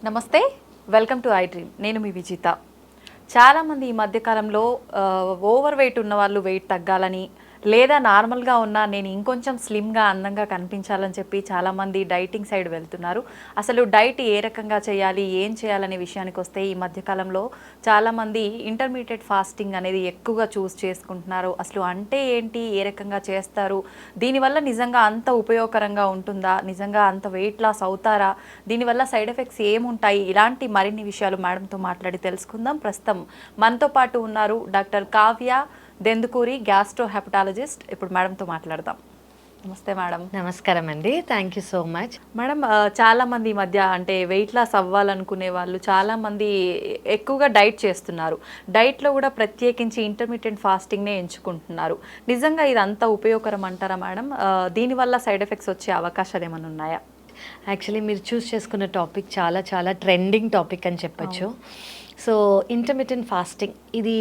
నమస్తే, welcome to iDream. నేను మీ విజిత. చాలామంది ఈ మధ్యకాలంలో ఓవర్ వెయిట్ ఉన్న వాళ్ళు వెయిట్ తగ్గాలని, లేదా నార్మల్గా ఉన్న నేను ఇంకొంచెం స్లిమ్గా అందంగా కనిపించాలని చెప్పి చాలామంది డైటింగ్ సైడ్ వెళ్తున్నారు. అసలు డైట్ ఏ రకంగా చేయాలి, ఏం చేయాలనే విషయానికి వస్తే ఈ మధ్యకాలంలో చాలామంది ఇంటర్మీడియట్ ఫాస్టింగ్ అనేది ఎక్కువగా చూస్ చేసుకుంటున్నారు. అసలు అంటే ఏంటి, ఏ రకంగా చేస్తారు, దీనివల్ల నిజంగా అంత ఉపయోగకరంగా ఉంటుందా, నిజంగా అంత వెయిట్ లాస్ అవుతారా, దీనివల్ల సైడ్ ఎఫెక్ట్స్ ఏముంటాయి, ఇలాంటి మరిన్ని విషయాలు మేడంతో మాట్లాడి తెలుసుకుందాం. ప్రస్తుతం మనతో పాటు ఉన్నారు doctor Kavya Dendukuri, gastro hepatologist. ఇప్పుడు మేడంతో మాట్లాడదాం. నమస్తే మేడం. నమస్కారం అండి, thank you so much. Madam, చాలామంది ఈ మధ్య అంటే వెయిట్ లాస్ అవ్వాలనుకునే వాళ్ళు చాలామంది ఎక్కువగా డైట్ చేస్తున్నారు. డైట్లో కూడా ప్రత్యేకించి ఇంటర్మీడియట్ ఫాస్టింగ్నే ఎంచుకుంటున్నారు. నిజంగా ఇది అంత ఉపయోగకరం అంటారా మేడం? దీనివల్ల సైడ్ ఎఫెక్ట్స్ వచ్చే అవకాశాలు ఏమైనా ఉన్నాయా? యాక్చువల్లీ మీరు చూస్ చేసుకున్న టాపిక్ చాలా చాలా ట్రెండింగ్ టాపిక్ అని చెప్పచ్చు. సో ఇంటర్మిటెంట్ ఫాస్టింగ్ ఇది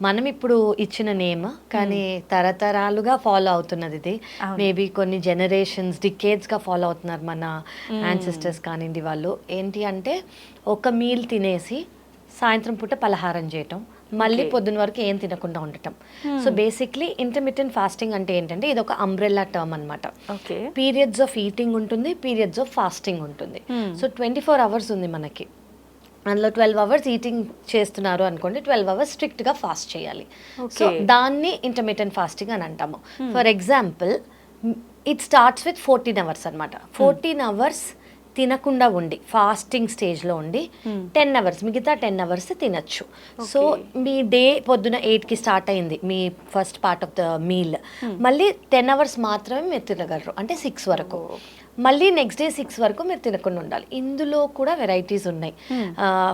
మనం ఇప్పుడు ఇచ్చిన నేమ్, కానీ తరతరాలుగా ఫాలో అవుతున్నది ఇది. మేబీ కొన్ని జనరేషన్స్ డికేడ్స్గా ఫాలో అవుతున్నారు మన యాన్సిస్టర్స్ కానివ్వండి. వాళ్ళు ఏంటి అంటే ఒక మీల్ తినేసి సాయంత్రం పూట పలహారం చేయటం, మళ్ళీ పొద్దున్న వరకు ఏం తినకుండా ఉండటం. సో బేసిక్లీ ఇంటర్మిటెంట్ ఫాస్టింగ్ అంటే ఏంటంటే ఇది ఒక అంబ్రెల్లా టర్మ్ అనమాట. పీరియడ్స్ ఆఫ్ ఈటింగ్ ఉంటుంది, పీరియడ్స్ ఆఫ్ ఫాస్టింగ్ ఉంటుంది. సో 24 hours ఉంది మనకి. అందులో 12 hours ఈటింగ్ చేస్తున్నారు అనుకోండి, 12 hours స్ట్రిక్ట్గా ఫాస్ట్ చేయాలి. సో దాన్ని ఇంటర్మిటెంట్ ఫాస్టింగ్ అని అంటాము. For example it starts with 14 hours అనమాట. 14 hours తినకుండా ఉండి ఫాస్టింగ్ స్టేజ్లో ఉండి 10 hours, మిగతా 10 hours తినచ్చు. సో మీ డే పొద్దున 8కి స్టార్ట్ అయింది మీ first part of the meal, మళ్ళీ 10 hours మాత్రమే మీరు తినగలరు, అంటే 6 వరకు. మళ్ళీ నెక్స్ట్ డే 6 వరకు మీరు తినకుండా ఉండాలి. ఇందులో కూడా వెరైటీస్ ఉన్నాయి.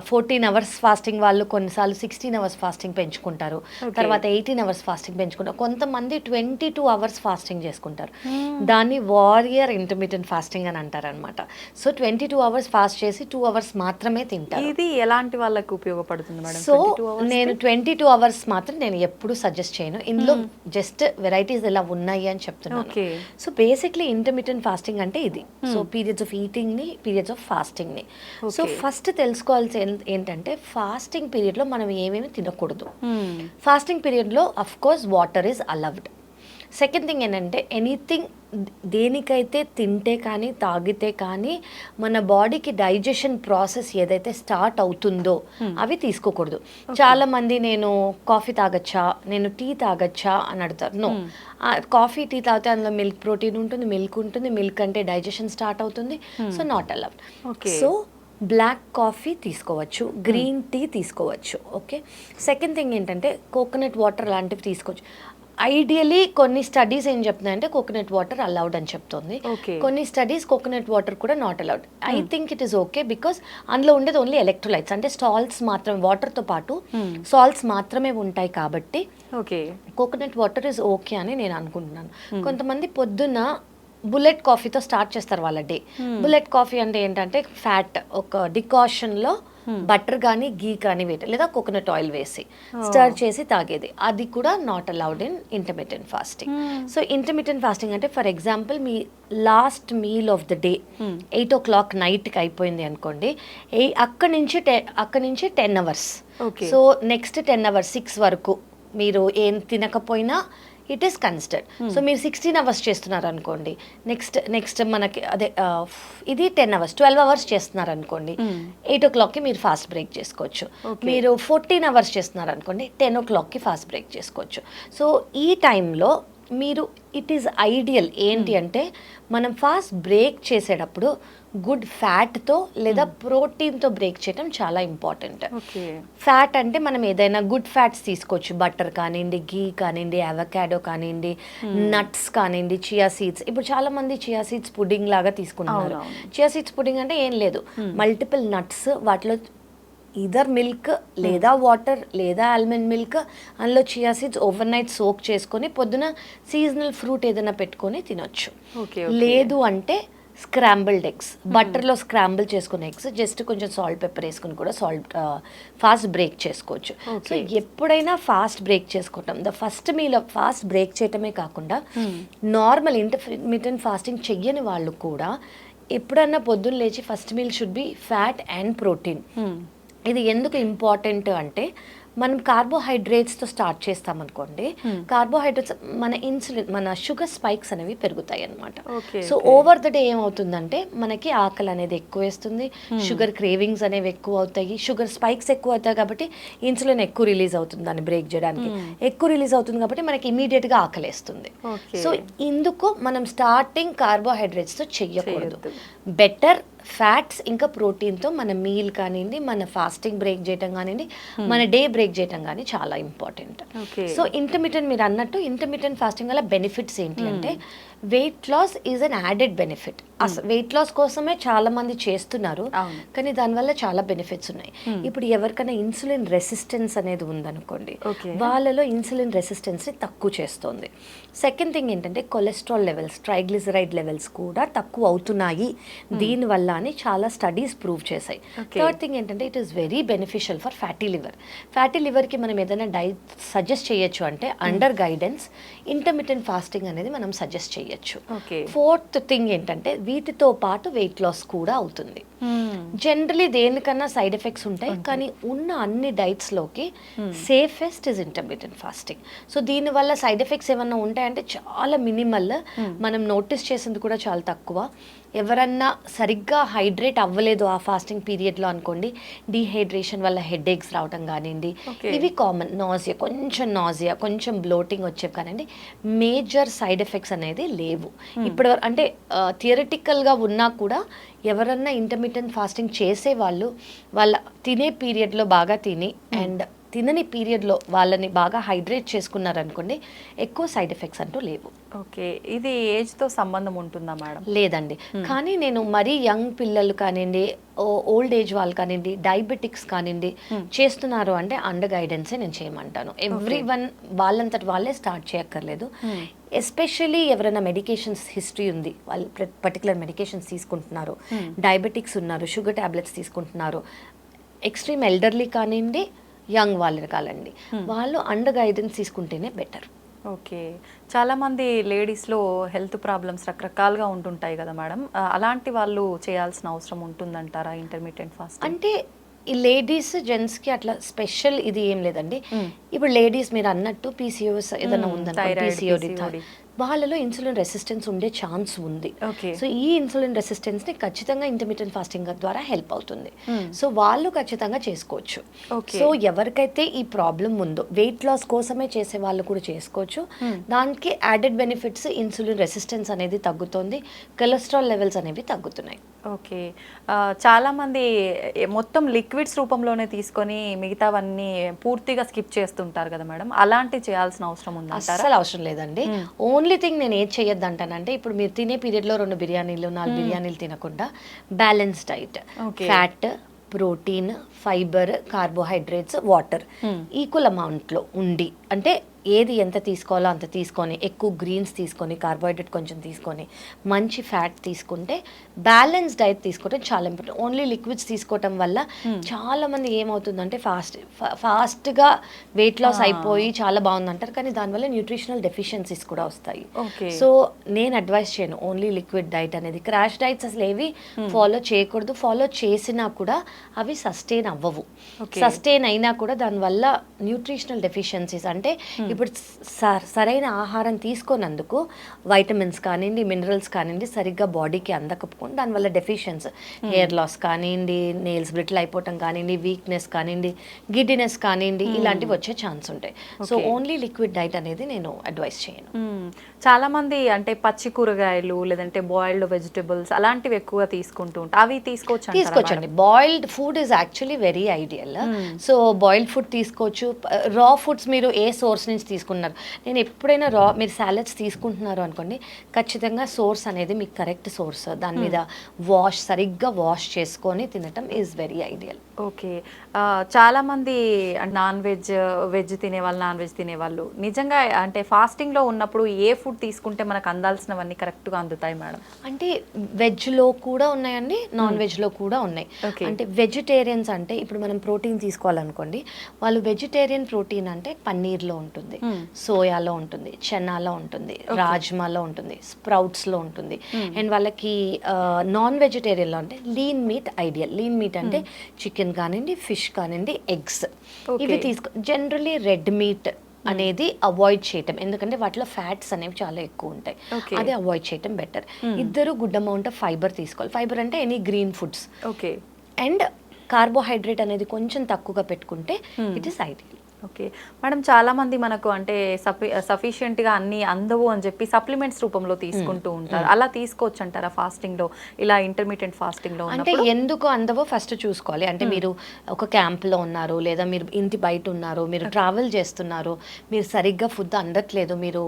14 hours ఫాస్టింగ్ వాళ్ళు కొన్నిసార్లు 16 hours ఫాస్టింగ్ పెంచుకుంటారు, తర్వాత 18 hours ఫాస్టింగ్ పెంచుకుంటారు, కొంతమంది 22 hours ఫాస్టింగ్ చేసుకుంటారు. దాన్ని వారియర్ ఇంటర్మీడియట్ ఫాస్టింగ్ అని అంటారు అనమాట. సో 22 hours ఫాస్ట్ చేసి 2 hours మాత్రమే తింటారు. ఇది ఎలాంటి వాళ్ళకి ఉపయోగపడుతుంది మేడం? సో నేను 22 hours మాత్రం నేను ఎప్పుడు సజెస్ట్ చేయను. ఇందులో జస్ట్ వెరైటీస్ ఎలా ఉన్నాయి అని చెప్తున్నాను. సో బేసిక్లీ ఇంటర్మీడియట్ ఫాస్టింగ్ అంటే ఇది. సో పీరియడ్స్ ఆఫ్ ఈటింగ్ ని, పీరియడ్స్ ఆఫ్ ఫాస్టింగ్ ని. సో ఫస్ట్ తెలుసుకోవాల్సి ఏంటంటే ఫాస్టింగ్ పీరియడ్ లో మనం ఏమేమి తినకూడదు. ఫాస్టింగ్ పీరియడ్ లో of course water is allowed. Second thing ఏంటంటే ఎనీథింగ్ దేనికైతే తింటే కానీ తాగితే కానీ మన బాడీకి డైజెషన్ ప్రాసెస్ ఏదైతే స్టార్ట్ అవుతుందో అవి తీసుకోకూడదు. చాలా మంది నేను కాఫీ తాగచ్చా, నేను టీ తాగచ్చా అని అడుగుతారు. నో, కాఫీ టీ తాగితే అందులో మిల్క్ ప్రోటీన్ ఉంటుంది, మిల్క్ అంటే డైజెషన్ స్టార్ట్ అవుతుంది. So not allowed. So black coffee తీసుకోవచ్చు, గ్రీన్ టీ తీసుకోవచ్చు. ఓకే. సెకండ్ థింగ్ ఏంటంటే కోకోనట్ వాటర్ లాంటివి తీసుకోవచ్చు. ఐడియలీ కొన్ని స్టడీస్ ఏం చెప్తున్నాయంటే కోకోనట్ వాటర్ అలౌడ్ అని చెప్తుంది, కొన్ని స్టడీస్ కోకోనట్ వాటర్ కూడా not allowed. I think it is okay, because అందులో ఉండేది ఓన్లీ ఎలక్ట్రోలైట్స్, అంటే సాల్ట్స్ మాత్రమే, వాటర్తో పాటు సాల్ట్స్ మాత్రమే ఉంటాయి కాబట్టి కోకోనట్ వాటర్ ఈజ్ ఓకే అని నేను అనుకుంటున్నాను. కొంతమంది పొద్దున్న బుల్లెట్ కాఫీతో స్టార్ట్ చేస్తారు వాళ్ళ డే. బుల్లెట్ కాఫీ అంటే ఏంటంటే ఫ్యాట్ ఒక డికాషన్లో బటర్ కానీ గీ కానీ వేయటం, లేదా కోకోనట్ ఆయిల్ వేసి స్టర్ చేసి తాగేది, అది కూడా not allowed in intermittent fasting. So intermittent fasting అంటే ఫర్ ఎగ్జాంపుల్ మీ last meal of the day 8 o'clock నైట్కి అయిపోయింది అనుకోండి, అక్కడి నుంచి 10 hours. సో నెక్స్ట్ 10 hours 6 వరకు మీరు ఏం తినకపోయినా ఇట్ ఈస్ కన్సిడర్డ్. సో మీరు 16 hours చేస్తున్నారు అనుకోండి, నెక్స్ట్ మనకి అదే ఇది 10 hours, 12 hours చేస్తున్నారు అనుకోండి, 8 o'clockకి మీరు ఫాస్ట్ బ్రేక్ చేసుకోవచ్చు. మీరు 14 hours చేస్తున్నారు అనుకోండి, 10 o'clockకి ఫాస్ట్ బ్రేక్ చేసుకోవచ్చు. సో ఈ టైంలో మీరు ఇట్ ఈస్ ఐడియల్ ఏంటి అంటే మనం ఫాస్ట్ బ్రేక్ చేసేటప్పుడు గుడ్ ఫ్యాట్తో లేదా ప్రోటీన్తో బ్రేక్ చేయడం చాలా ఇంపార్టెంట్. ఫ్యాట్ అంటే మనం ఏదైనా గుడ్ ఫ్యాట్స్ తీసుకోవచ్చు, బటర్ కానివ్వండి, గీ కానివ్వండి, అవకాడో కానివ్వండి, నట్స్ కానివ్వండి, చియా సీడ్స్. ఇప్పుడు చాలా మంది చియా సీడ్స్ పుడింగ్ లాగా తీసుకుంటున్నారు. చియా సీడ్స్ పుడింగ్ అంటే ఏం లేదు, మల్టిపుల్ నట్స్, వాటిలో ఈదర్ మిల్క్ లేదా వాటర్ లేదా ఆల్మండ్ మిల్క్, అందులో chia seeds over night soak చేసుకొని పొద్దున సీజనల్ ఫ్రూట్ ఏదైనా పెట్టుకొని తినొచ్చు. లేదు అంటే స్క్రాంబుల్డ్ ఎగ్స్, బటర్లో స్క్రాంబుల్ చేసుకున్న ఎగ్స్, జస్ట్ కొంచెం సాల్ట్ పెప్పర్ వేసుకుని కూడా ఫాస్ట్ బ్రేక్ చేసుకోవచ్చు. సో ఎప్పుడైనా ఫాస్ట్ బ్రేక్ చేసుకోవటం, the first meal fast break చేయటమే కాకుండా నార్మల్ ఇంటర్మిటెంట్ ఫాస్టింగ్ చెయ్యని వాళ్ళు కూడా ఎప్పుడన్నా పొద్దున్న లేచి first meal should be fat and protein. ఇది ఎందుకు ఇంపార్టెంట్ అంటే మనం కార్బోహైడ్రేట్స్తో స్టార్ట్ చేస్తామనుకోండి, కార్బోహైడ్రేట్స్ మన ఇన్సులిన్ మన షుగర్ స్పైక్స్ అనేవి పెరుగుతాయి అన్నమాట. సో ఓవర్ ద డే ఏమవుతుందంటే మనకి ఆకలి అనేది ఎక్కువ వేస్తుంది, షుగర్ క్రేవింగ్స్ అనేవి ఎక్కువ అవుతాయి, షుగర్ స్పైక్స్ ఎక్కువ అవుతాయి కాబట్టి ఇన్సులిన్ ఎక్కువ రిలీజ్ అవుతుంది దాన్ని బ్రేక్ చేయడానికి. ఎక్కువ రిలీజ్ అవుతుంది కాబట్టి మనకి ఇమీడియట్గా ఆకలి వేస్తుంది. సో ఇందుకు మనం స్టార్టింగ్ కార్బోహైడ్రేట్స్తో చెయ్యకూడదు. బెటర్ ఫ్యాట్స్ ఇంకా ప్రోటీన్తో మన మీల్ కానివ్వండి, మన ఫాస్టింగ్ బ్రేక్ చేయటం కానివ్వండి, మన డే బ్రేక్ చేయటం కానీ చాలా ఇంపార్టెంట్. సో ఇంటర్మిటెంట్ మీరు అన్నట్టు ఇంటర్మిటెంట్ ఫాస్టింగ్ వల్ల బెనిఫిట్స్ ఏంటి అంటే weight loss is an added benefit. అసలు వెయిట్ లాస్ కోసమే చాలా మంది చేస్తున్నారు, కానీ దానివల్ల చాలా బెనిఫిట్స్ ఉన్నాయి. ఇప్పుడు ఎవరికైనా ఇన్సులిన్ రెసిస్టెన్స్ అనేది ఉందనుకోండి, వాళ్ళలో ఇన్సులిన్ రెసిస్టెన్స్ని తక్కువ చేస్తుంది. సెకండ్ థింగ్ ఏంటంటే కొలెస్ట్రాల్ లెవెల్స్, ట్రైగ్లిసరైడ్ లెవెల్స్ కూడా తక్కువ అవుతున్నాయి దీనివల్ల అని చాలా స్టడీస్ ప్రూవ్ చేశాయి. థర్డ్ థింగ్ ఏంటంటే it is very beneficial for fatty liver. Fatty లివర్కి మనం ఏదైనా డైట్ సజెస్ట్ చేయొచ్చు అంటే అండర్ గైడెన్స్ ఇంటర్మిటెంట్ ఫాస్టింగ్ అనేది మనం సజెస్ట్ చేయొచ్చు. ఫోర్త్ థింగ్ ఏంటంటే వీటితో పాటు వెయిట్ లాస్ కూడా అవుతుంది. జనరలీ దేనికన్నా సైడ్ ఎఫెక్ట్స్ ఉంటాయి, కానీ ఉన్న అన్ని డైట్స్లోకి safest is intermittent fasting. So దీనివల్ల సైడ్ ఎఫెక్ట్స్ ఏమన్నా ఉంటాయంటే చాలా మినిమల్, మనం నోటీస్ చేసింది కూడా చాలా తక్కువ. ఎవరన్నా సరిగ్గా హైడ్రేట్ అవ్వలేదు ఆ ఫాస్టింగ్ పీరియడ్లో అనుకోండి, డీహైడ్రేషన్ వల్ల హెడ్ ఏక్స్ రావడం కానివ్వండి, ఇవి కామన్. నాజియా, కొంచెం బ్లోటింగ్ వచ్చేవి కానివ్వండి, మేజర్ సైడ్ ఎఫెక్ట్స్ అనేది లేవు ఇప్పుడు. అంటే థియరిటికల్గా ఉన్నా కూడా ఎవరన్నా ఇంటర్మిటెంట్ ఫాస్టింగ్ చేసే వాళ్ళు వాళ్ళ తినే పీరియడ్లో బాగా తిని అండ్ తినని పీరియడ్లో వాళ్ళని బాగా హైడ్రేట్ చేసుకున్నారనుకోండి, ఎక్కువ సైడ్ ఎఫెక్ట్స్ అంటూ లేవు. ఓకే, ఇది ఏజ్తో సంబంధం ఉంటుందా మేడం? లేదండి, కానీ నేను మరీ యంగ్ పిల్లలు కానివ్వండి, ఓల్డ్ ఏజ్ వాళ్ళు కానివ్వండి, డయాబెటిక్స్ కానివ్వండి చేస్తున్నారు అంటే అండర్ గైడెన్సే నేను చేయమంటాను. ఎవ్రీ వన్ వాళ్ళంతటి వాళ్ళే స్టార్ట్ చేయక్కర్లేదు. ఎస్పెషల్లీ ఎవరైనా మెడికేషన్స్ హిస్టరీ ఉంది, వాళ్ళు పర్టికులర్ మెడికేషన్స్ తీసుకుంటున్నారు, డయాబెటిక్స్ ఉన్నారు, షుగర్ ట్యాబ్లెట్స్ తీసుకుంటున్నారు, ఎక్స్ట్రీమ్ ఎల్డర్లీ కానివ్వండి, యంగ్ వాళ్ళు కాలండి, వాళ్ళు అండర్ గైడెన్స్ తీసుకుంటేనే బెటర్. ఓకే, చాలామంది లేడీస్లో హెల్త్ ప్రాబ్లమ్స్ రకరకాలుగా ఉంటుంటాయి కదా మేడం, అలాంటి వాళ్ళు చేయాల్సిన అవసరం ఉంటుందంటారా ఇంటర్మీడియట్ ఫాస్టింగ్? అంటే ఈ లేడీస్ జెంట్స్కి అట్లా స్పెషల్ ఇది ఏం లేదండి. ఇప్పుడు లేడీస్ మీరు అన్నట్టు పీసీఓఎస్ ఏదైనా ఉందనుకోండి, వాళ్ళలో ఇన్సులిన్ రెసిస్టెన్స్ ఉండే ఛాన్స్ ఉంది. సో ఈ ఇన్సులిన్ రెసిస్టెన్స్ని ఖచ్చితంగా ఇంటర్మిటెంట్ ఫాస్టింగ్ ద్వారా హెల్ప్ అవుతుంది. సో వాళ్ళు ఖచ్చితంగా చేసుకోవచ్చు. సో ఎవరికైతే ఈ ప్రాబ్లం ఉందో వెయిట్ లాస్ కోసమే చేసే వాళ్ళు కూడా చేసుకోవచ్చు. దానికి యాడెడ్ బెనిఫిట్స్ ఇన్సులిన్ రెసిస్టెన్స్ అనేది తగ్గుతుంది, కొలెస్ట్రాల్ లెవెల్స్ అనేవి తగ్గుతున్నాయి. ఓకే, చాలామంది మొత్తం లిక్విడ్స్ రూపంలోనే తీసుకొని మిగతావన్నీ పూర్తిగా స్కిప్ చేస్తుంటారు కదా మేడం, అలాంటివి చేయాల్సిన అవసరం ఉంది? అసలు అవసరం లేదండి. ఓన్లీ థింగ్ నేను ఏది చేయొద్దు అంటానంటే, ఇప్పుడు మీరు తినే పీరియడ్లో 2 బిర్యానీలు 4 బిర్యానీలు తినకుండా balance diet, fat, protein, fibre, carbohydrates, water equal అమౌంట్లో ఉండి, అంటే ఏది ఎంత తీసుకోవాలో అంత తీసుకొని, ఎక్కువ గ్రీన్స్ తీసుకొని, కార్బోహైడ్రేట్ కొంచెం తీసుకొని, మంచి ఫ్యాట్ తీసుకుంటే, బ్యాలెన్స్ డైట్ తీసుకోవడం చాలా ఇంపార్టెంట్. ఓన్లీ లిక్విడ్స్ తీసుకోవటం వల్ల చాలామంది ఏమవుతుందంటే ఫాస్ట్గా వెయిట్ లాస్ అయిపోయి చాలా బాగుందంటారు, కానీ దానివల్ల న్యూట్రిషనల్ డెఫిషియన్సీస్ కూడా వస్తాయి. సో నేను అడ్వైస్ చేయను ఓన్లీ లిక్విడ్ డైట్ అనేది. క్రాష్ డైట్స్ అసలు ఏవి ఫాలో చేయకూడదు. ఫాలో చేసినా కూడా అవి సస్టైన్ అవ్వవు. సస్టైన్ అయినా కూడా దానివల్ల న్యూట్రిషనల్ డెఫిషియన్సీస్, అంటే ఇప్పుడు సరైన ఆహారం తీసుకున్నందుకు వైటమిన్స్ కానివ్వండి, మినరల్స్ కానివ్వండి సరిగ్గా బాడీకి అందకపోతే దానివల్ల డెఫిషియన్స్, హెయిర్ లాస్ కానివ్వండి, నెయిల్స్ బ్రిటిల్ అయిపోవటం కానివ్వండి, వీక్నెస్ కానివ్వండి, గిడ్డినెస్ కానివ్వండి, ఇలాంటివి వచ్చే ఛాన్స్ ఉంటాయి. సో ఓన్లీ లిక్విడ్ డైట్ అనేది నేను అడ్వైస్ చేయను. చాలా మంది అంటే పచ్చి కూరగాయలు లేదంటే బాయిల్డ్ వెజిటబుల్స్ అలాంటివి ఎక్కువగా తీసుకుంటూ ఉంటారు, అవి తీసుకోవచ్చండి. Boiled food is actually very ideal. So boiled food తీసుకోవచ్చు. రా ఫుడ్స్ మీరు ఏ సోర్స్ నుంచి తీసుకున్నారు, నేను ఎప్పుడైనా మీరు సాలెడ్స్ తీసుకుంటున్నారు అనుకోండి, ఖచ్చితంగా సోర్స్ అనేది మీకు కరెక్ట్ సోర్స్, దాని మీద సరిగ్గా వాష్ చేసుకొని తినటం ఈజ్ వెరీ ఐడియల్. ఓకే, చాలామంది వెజ్ తినేవాళ్ళు, నాన్ వెజ్ తినేవాళ్ళు నిజంగా అంటే ఫాస్టింగ్లో ఉన్నప్పుడు ఏ ఫుడ్ తీసుకుంటే మనకు అందాల్సినవన్నీ కరెక్ట్గా అందుతాయి మేడం? అంటే వెజ్లో కూడా ఉన్నాయండి, నాన్ వెజ్లో కూడా ఉన్నాయి. అంటే వెజిటేరియన్స్ అంటే ఇప్పుడు మనం ప్రోటీన్ తీసుకోవాలనుకోండి, వాళ్ళు వెజిటేరియన్ ప్రోటీన్ అంటే పన్నీర్లో ఉంటుంది, ఉంటుంది, సోయాలో ఉంటుంది, చెనాలో ఉంటుంది, రాజ్మాలో ఉంటుంది, స్ప్రౌట్స్లో ఉంటుంది. అండ్ వాళ్ళకి నాన్ వెజిటేరియన్లో అంటే lean meet ideal. Lean meet అంటే చికెన్ కానివ్వండి, ఫిష్ కానివ్వండి, ఎగ్స్ ఇవి జనరలీ రెడ్ మీట్ అనేది అవాయిడ్ చేయటం, ఎందుకంటే వాటిలో ఫ్యాట్స్ అనేవి చాలా ఎక్కువ ఉంటాయి. అదే అవాయిడ్ చేయటం బెటర్. ఇద్దరు గుడ్ అమౌంట్ ఆఫ్ ఫైబర్ తీసుకోవాలి. ఫైబర్ అంటే any green foods. And carbohydrate అనేది కొంచెం తక్కువగా పెట్టుకుంటే it is ideal. Okay madam, చాలామంది మనకు అంటే సఫిషియెంట్గా అన్నీ అందవు అని చెప్పి సప్లిమెంట్స్ రూపంలో తీసుకుంటూ ఉంటారు. అలా తీసుకోవచ్చు అంటారా ఫాస్టింగ్లో, ఇలా ఇంటర్మీడియట్ ఫాస్టింగ్లో? అంటే ఎందుకు అందవో ఫస్ట్ చూసుకోవాలి. అంటే మీరు ఒక క్యాంప్లో ఉన్నారు, లేదా మీరు ఇంటి బయట ఉన్నారు, మీరు ట్రావెల్ చేస్తున్నారు, మీరు సరిగ్గా ఫుడ్ అందట్లేదు, మీరు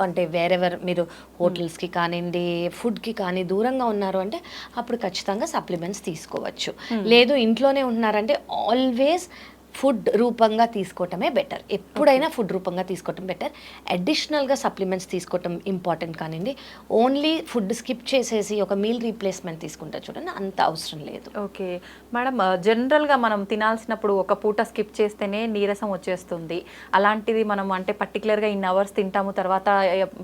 అంటే వేరెవర్ మీరు హోటల్స్కి కానివ్వండి, ఫుడ్కి కానీ దూరంగా ఉన్నారు అంటే అప్పుడు ఖచ్చితంగా సప్లిమెంట్స్ తీసుకోవచ్చు. లేదు ఇంట్లోనే ఉంటున్నారంటే ఆల్వేస్ ఫుడ్ రూపంగా తీసుకోవటమే బెటర్. ఎప్పుడైనా ఫుడ్ రూపంగా తీసుకోవటం బెటర్. అడిషనల్గా సప్లిమెంట్స్ తీసుకోవటం ఇంపార్టెంట్ కానివ్వండి. ఓన్లీ ఫుడ్ స్కిప్ చేసేసి ఒక మీల్ రీప్లేస్మెంట్ తీసుకుంటారు చూడండి, అంత అవసరం లేదు. ఓకే మేడం, జనరల్గా మనం తినాల్సినప్పుడు ఒక పూట స్కిప్ చేస్తేనే నీరసం వచ్చేస్తుంది. అలాంటిది మనం అంటే పర్టికులర్గా ఇన్ అవర్స్ తింటాము, తర్వాత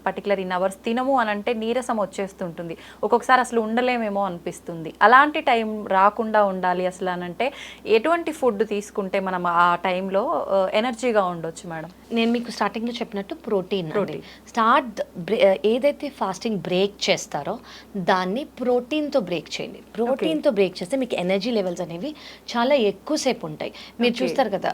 పర్టికులర్ ఇన్ అవర్స్ తినము అని అంటే నీరసం వచ్చేస్తుంటుంది. ఒక్కొక్కసారి అసలు ఉండలేమేమో అనిపిస్తుంది. అలాంటి టైం రాకుండా ఉండాలి అసలు అని అంటే ఎటువంటి ఫుడ్ తీసుకుంటే మనం ఆ టైంలో ఎనర్జీగా ఉండొచ్చు మేడం? నేను మీకు స్టార్టింగ్లో చెప్పినట్టు ప్రోటీన్. ఏదైతే ఫాస్టింగ్ బ్రేక్ చేస్తారో దాన్ని ప్రోటీన్తో బ్రేక్ చేయండి. ప్రోటీన్తో బ్రేక్ చేస్తే మీకు ఎనర్జీ లెవెల్స్ అనేవి చాలా ఎక్కువసేపు ఉంటాయి. మీరు చూస్తారు కదా,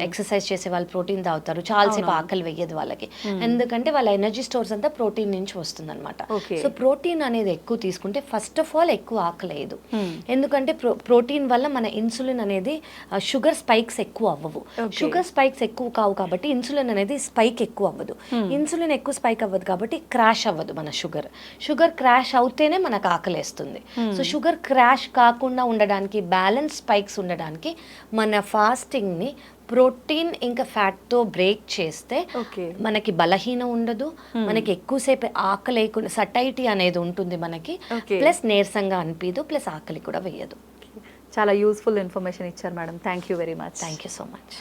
ఎక్సర్సైజ్ చేసే వాళ్ళు ప్రోటీన్ తాగుతారు, చాలాసేపు ఆకలి వేయదు వాళ్ళకి, ఎందుకంటే వాళ్ళ ఎనర్జీ స్టోర్స్ అంతా ప్రోటీన్ నుంచి వస్తుంది అనమాట. సో ప్రోటీన్ అనేది ఎక్కువ తీసుకుంటే ఫస్ట్ ఆఫ్ ఆల్ ఎక్కువ ఆకలి వేయదు. ఎందుకంటే ప్రోటీన్ వల్ల మన ఇన్సులిన్ అనేది షుగర్ స్పైక్స్ ఎక్కువ అవ్వవు. షుగర్ స్పైక్స్ ఎక్కువ కావు కాబట్టి ఇన్సులిన్ అనేది స్పైక్ ఎక్కువ అవ్వదు. ఇన్సులిన్ ఎక్కువ స్పైక్ అవ్వదు కాబట్టి క్రాష్ అవ్వదు మన షుగర్ క్రాష్ అవుతేనే మనకు ఆకలేస్తుంది. సో షుగర్ క్రాష్ కాకుండా ఉండడానికి, బ్యాలెన్స్ స్పైక్స్ ఉండడానికి మన ఫాస్టింగ్ని ప్రోటీన్ ఇంకా ఫ్యాట్తో బ్రేక్ చేస్తే మనకి బలహీనం ఉండదు, మనకి ఎక్కువసేపు ఆకలి లేకుండా సటైటీ అనేది ఉంటుంది మనకి, ప్లస్ నీరసంగా అనిపించదు, ప్లస్ ఆకలి కూడా వేయదు. చాలా యూస్ఫుల్ ఇన్ఫర్మేషన్ ఇచ్చారు madam. Thank you very much. Thank you so much.